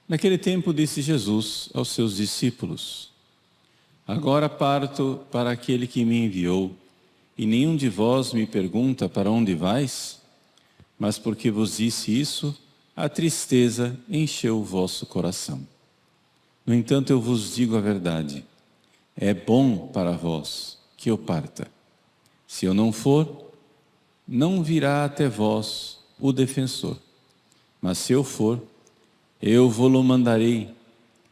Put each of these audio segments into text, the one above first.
Naquele tempo disse Jesus aos seus discípulos: Agora parto para aquele que me enviou, e nenhum de vós me pergunta para onde vais? Mas porque vos disse isso, a tristeza encheu o vosso coração. No entanto, eu vos digo a verdade: é bom para vós que eu parta. Se eu não for, não virá até vós o defensor. Mas se eu for, eu vou-lo mandarei,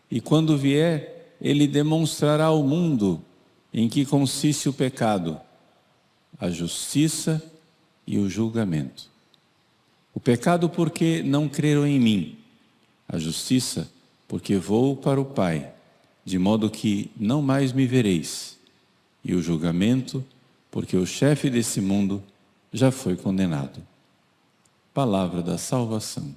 e quando vier, ele demonstrará ao mundo em que consiste o pecado, a justiça e o julgamento. O pecado porque não creram em mim, a justiça porque vou para o Pai, de modo que não mais me vereis, e o julgamento porque o chefe desse mundo já foi condenado. Palavra da salvação.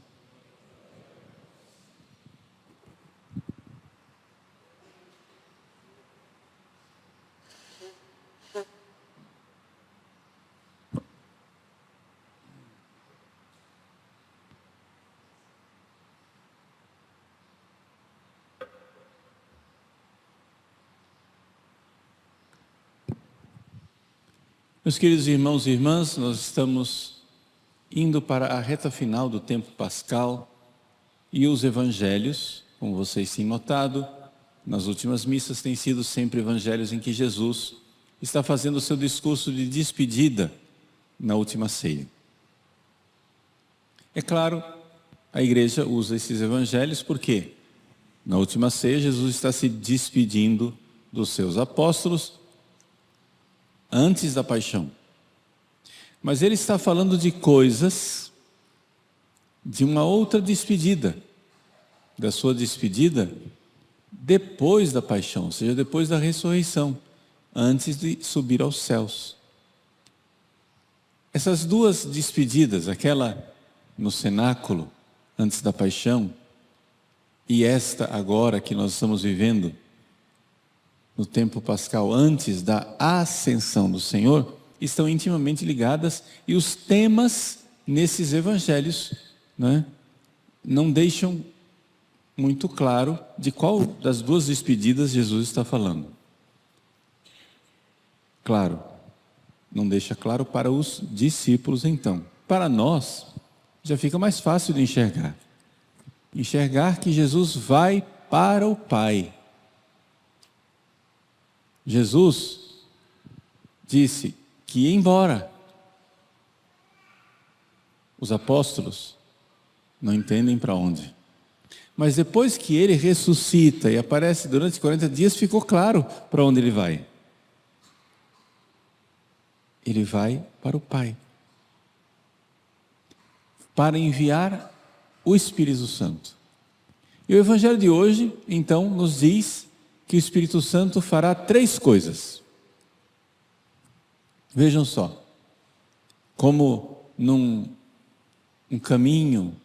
Meus queridos irmãos e irmãs, nós estamos indo para a reta final do tempo pascal e os evangelhos, como vocês têm notado, nas últimas missas têm sido sempre evangelhos em que Jesus está fazendo o seu discurso de despedida na última ceia. É claro, a igreja usa esses evangelhos porque na última ceia Jesus está se despedindo dos seus apóstolos antes da paixão. Mas ele está falando de coisas de uma outra despedida, da sua despedida depois da paixão, ou seja, depois da ressurreição, antes de subir aos céus. Essas duas despedidas, aquela no cenáculo antes da paixão e esta agora que nós estamos vivendo no tempo pascal antes da ascensão do Senhor, estão intimamente ligadas, e os temas nesses evangelhos, né, não deixam muito claro de qual das duas despedidas Jesus está falando. Claro, não deixa claro para os discípulos então. Para nós, já fica mais fácil de enxergar. Enxergar que Jesus vai para o Pai. Jesus disse que ia embora. Os apóstolos não entendem para onde. Mas depois que ele ressuscita e aparece durante 40 dias, ficou claro para onde ele vai. Ele vai para o Pai, para enviar o Espírito Santo. E o Evangelho de hoje, então, nos diz que o Espírito Santo fará 3 coisas. Vejam só, como num caminho,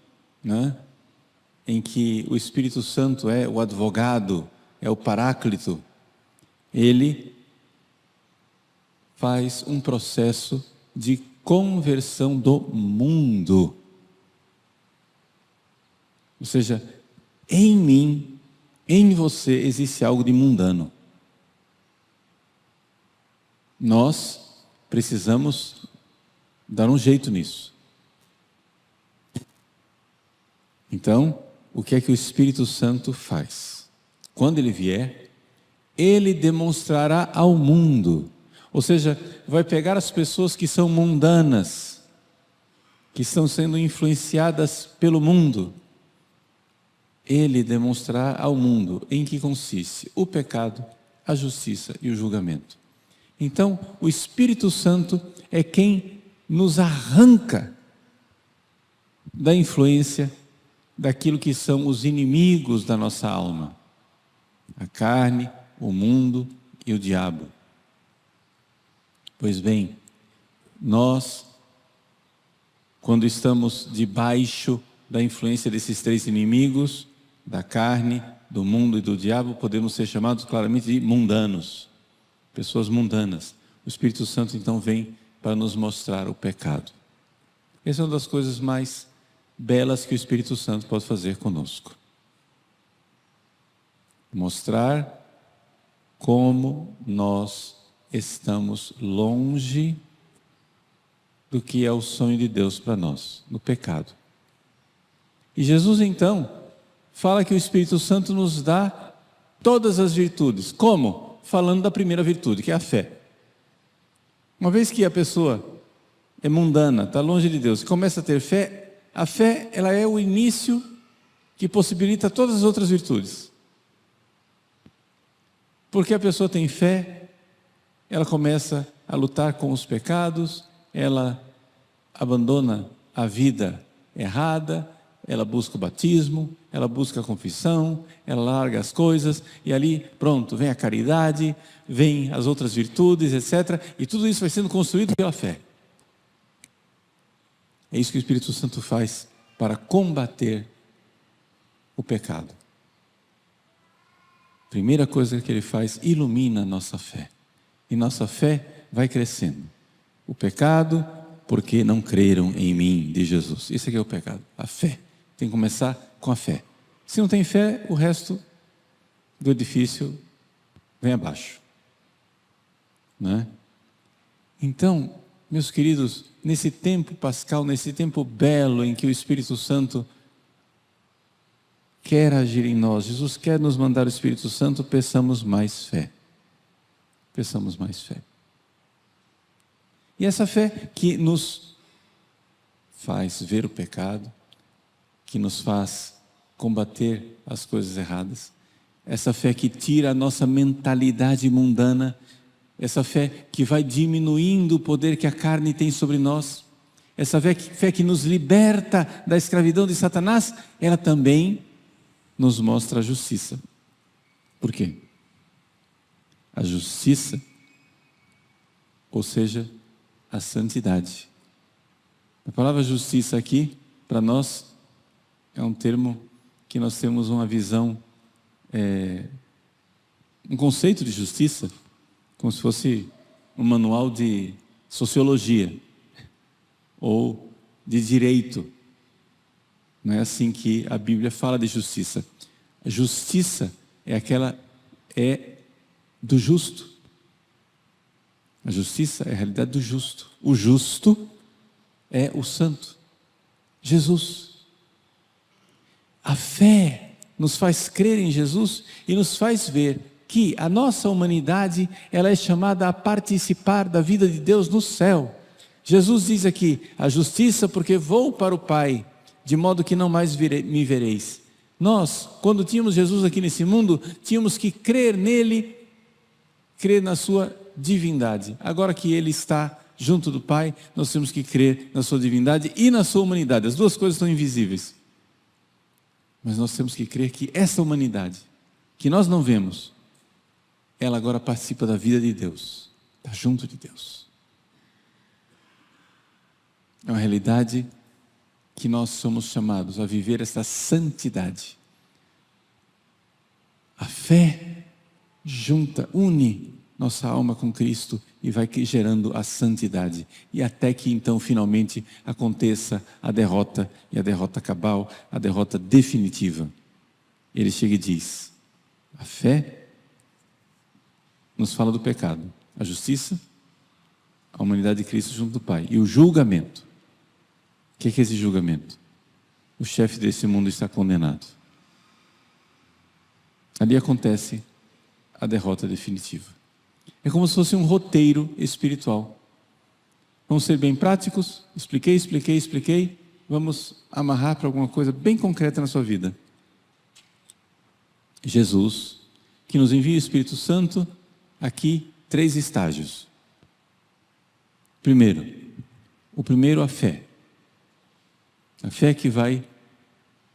né, em que o Espírito Santo é o advogado, é o paráclito, ele faz um processo de conversão do mundo. Ou seja, em mim, em você existe algo de mundano. Nós precisamos dar um jeito nisso. Então, o que é que o Espírito Santo faz? Quando ele vier, ele demonstrará ao mundo, ou seja, vai pegar as pessoas que são mundanas, que estão sendo influenciadas pelo mundo. Ele demonstrará ao mundo em que consiste o pecado, a justiça e o julgamento. Então, o Espírito Santo é quem nos arranca da influência daquilo que são os inimigos da nossa alma, a carne, o mundo e o diabo. Pois bem, nós, quando estamos debaixo da influência desses 3 inimigos, da carne, do mundo e do diabo, podemos ser chamados claramente de mundanos, pessoas mundanas. O Espírito Santo então vem para nos mostrar o pecado. Essa é uma das coisas mais belas que o Espírito Santo pode fazer conosco. Mostrar como nós estamos longe do que é o sonho de Deus para nós, no pecado. E Jesus então fala que o Espírito Santo nos dá todas as virtudes. Como? Falando da primeira virtude, que é a fé. Uma vez que a pessoa é mundana, está longe de Deus, e começa a ter fé, a fé ela é o início que possibilita todas as outras virtudes. Porque a pessoa tem fé, ela começa a lutar com os pecados, ela abandona a vida errada, ela busca o batismo, ela busca a confissão, ela larga as coisas, e ali, pronto, vem a caridade, vem as outras virtudes, etc. E tudo isso vai sendo construído pela fé. É isso que o Espírito Santo faz para combater o pecado. Primeira coisa que ele faz, ilumina a nossa fé. E nossa fé vai crescendo. O pecado, porque não creram em mim, de Jesus. Esse aqui é o pecado, a fé. Tem que começar com a fé. Se não tem fé, o resto do edifício vem abaixo. Não é? Então, meus queridos, nesse tempo pascal, nesse tempo belo em que o Espírito Santo quer agir em nós, Jesus quer nos mandar o Espírito Santo, peçamos mais fé. Peçamos mais fé. E essa fé que nos faz ver o pecado, que nos faz combater as coisas erradas, essa fé que tira a nossa mentalidade mundana, essa fé que vai diminuindo o poder que a carne tem sobre nós, essa fé que nos liberta da escravidão de Satanás, ela também nos mostra a justiça. Por quê? A justiça, ou seja, a santidade. A palavra justiça aqui, para nós, é um termo que nós temos uma visão, um conceito de justiça, como se fosse um manual de sociologia, ou de direito. Não é assim que a Bíblia fala de justiça. A justiça é do justo. A justiça é a realidade do justo. O justo é o santo, Jesus. A fé nos faz crer em Jesus e nos faz ver que a nossa humanidade, ela é chamada a participar da vida de Deus no céu. Jesus diz aqui, a justiça porque vou para o Pai, de modo que não mais me vereis. Nós, quando tínhamos Jesus aqui nesse mundo, tínhamos que crer nele, crer na sua divindade. Agora que ele está junto do Pai, nós temos que crer na sua divindade e na sua humanidade. As duas coisas estão invisíveis. Mas nós temos que crer que essa humanidade, que nós não vemos, ela agora participa da vida de Deus, está junto de Deus. É uma realidade que nós somos chamados a viver essa santidade. A fé junta, une nossa alma com Cristo e vai gerando a santidade. E até que então finalmente aconteça a derrota, e a derrota cabal, a derrota definitiva. Ele chega e diz, a fé nos fala do pecado, a justiça, a humanidade de Cristo junto do Pai, e o julgamento. O que é esse julgamento? O chefe desse mundo está condenado. Ali acontece a derrota definitiva. É como se fosse um roteiro espiritual. Vamos ser bem práticos, expliquei, vamos amarrar para alguma coisa bem concreta na sua vida. Jesus, que nos envia o Espírito Santo, aqui 3 estágios. O primeiro a fé. A fé que vai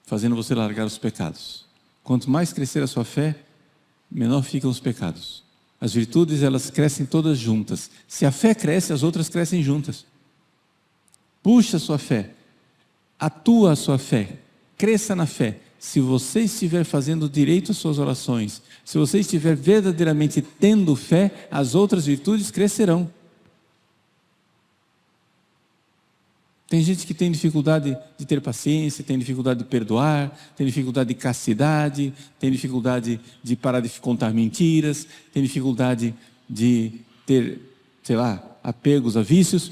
fazendo você largar os pecados. Quanto mais crescer a sua fé, menor ficam os pecados. As virtudes, elas crescem todas juntas. Se a fé cresce, as outras crescem juntas. Puxa a sua fé, atua a sua fé, cresça na fé, se você estiver fazendo direito às suas orações, se você estiver verdadeiramente tendo fé, as outras virtudes crescerão. Tem gente que tem dificuldade de ter paciência, tem dificuldade de perdoar, tem dificuldade de castidade, tem dificuldade de parar de contar mentiras, tem dificuldade de ter, sei lá, apegos a vícios.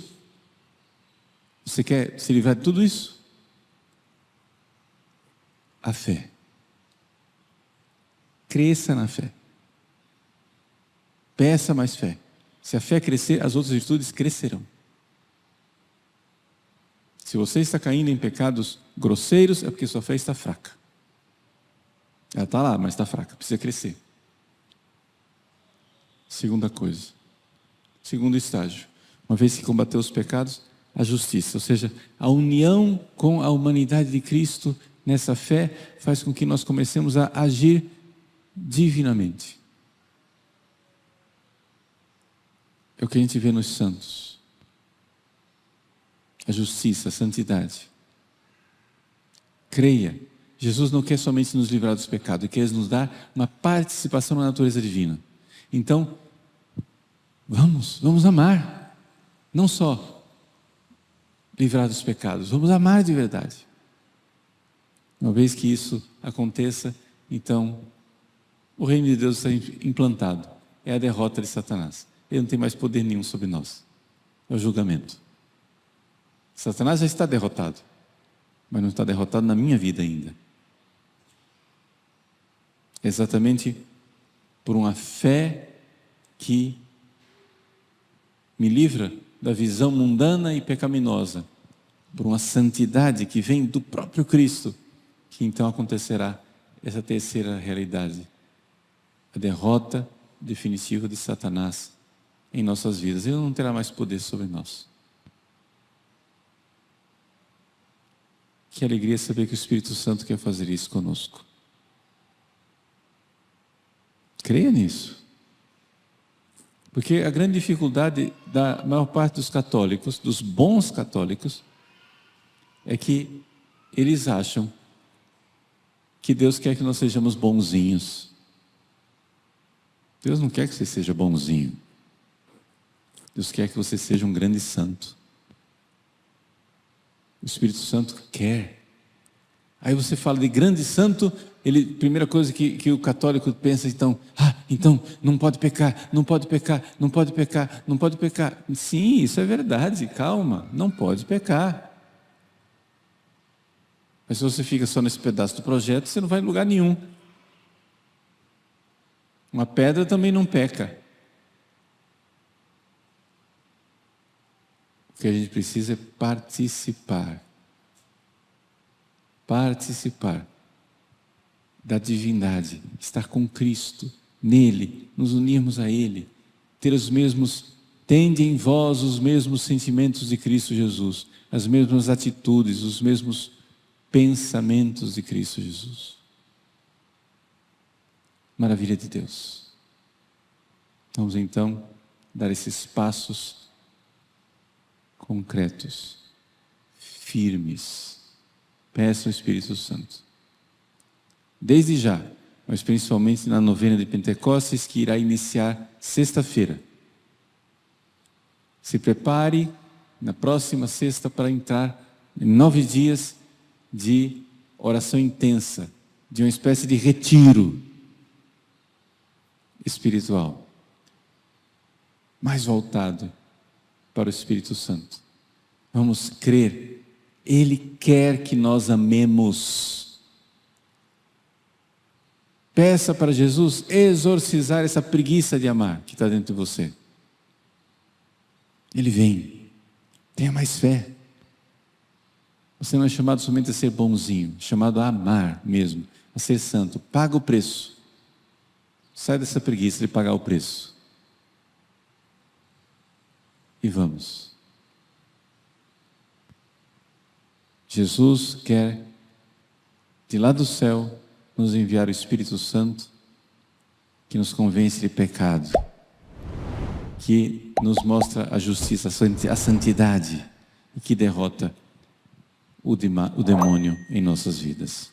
Você quer se livrar de tudo isso? A fé. Cresça na fé. Peça mais fé. Se a fé crescer, as outras virtudes crescerão. Se você está caindo em pecados grosseiros, é porque sua fé está fraca. Ela está lá, mas está fraca, precisa crescer. Segunda coisa. Segundo estágio. Uma vez que combateu os pecados, a justiça, ou seja, a união com a humanidade de Cristo nessa fé faz com que nós comecemos a agir divinamente. É o que a gente vê nos santos. A justiça, a santidade. Creia, Jesus não quer somente nos livrar dos pecados, Ele quer nos dar uma participação na natureza divina. Então, vamos amar, não só livrar dos pecados, vamos amar de verdade. Uma vez que isso aconteça, então, o reino de Deus está implantado, é a derrota de Satanás. Ele não tem mais poder nenhum sobre nós, é o julgamento. Satanás já está derrotado, mas não está derrotado na minha vida ainda. Exatamente por uma fé que me livra da visão mundana e pecaminosa, por uma santidade que vem do próprio Cristo, que então acontecerá essa terceira realidade, a derrota definitiva de Satanás em nossas vidas. Ele não terá mais poder sobre nós. Que alegria saber que o Espírito Santo quer fazer isso conosco. Creia nisso. Porque a grande dificuldade da maior parte dos católicos, dos bons católicos, é que eles acham que Deus quer que nós sejamos bonzinhos. Deus não quer que você seja bonzinho. Deus quer que você seja um grande santo. O Espírito Santo quer. Aí você fala de grande santo, primeira coisa que o católico pensa, então não pode pecar, não pode pecar, não pode pecar, não pode pecar. Sim, isso é verdade, calma, não pode pecar. Mas se você fica só nesse pedaço do projeto, você não vai em lugar nenhum. Uma pedra também não peca. O que a gente precisa é participar. Participar da divindade, estar com Cristo, nele, nos unirmos a Ele, tende em vós os mesmos sentimentos de Cristo Jesus, as mesmas atitudes, os mesmos pensamentos de Cristo Jesus. Maravilha de Deus. Vamos então dar esses passos concretos, firmes. Peça o Espírito Santo. Desde já, mas principalmente na novena de Pentecostes, que irá iniciar sexta-feira. Se prepare na próxima sexta para entrar em 9 dias de oração intensa, de uma espécie de retiro espiritual, mais voltado para o Espírito Santo. Vamos crer. Ele quer que nós amemos. Peça para Jesus exorcizar essa preguiça de amar que está dentro de você. Ele vem. Tenha mais fé. Você não é chamado somente a ser bonzinho, é chamado a amar mesmo, a ser santo. Paga o preço. Sai dessa preguiça de pagar o preço. E vamos. Jesus quer, de lá do céu, nos enviar o Espírito Santo, que nos convence de pecado, que nos mostra a justiça, a santidade, e que derrota o demônio em nossas vidas.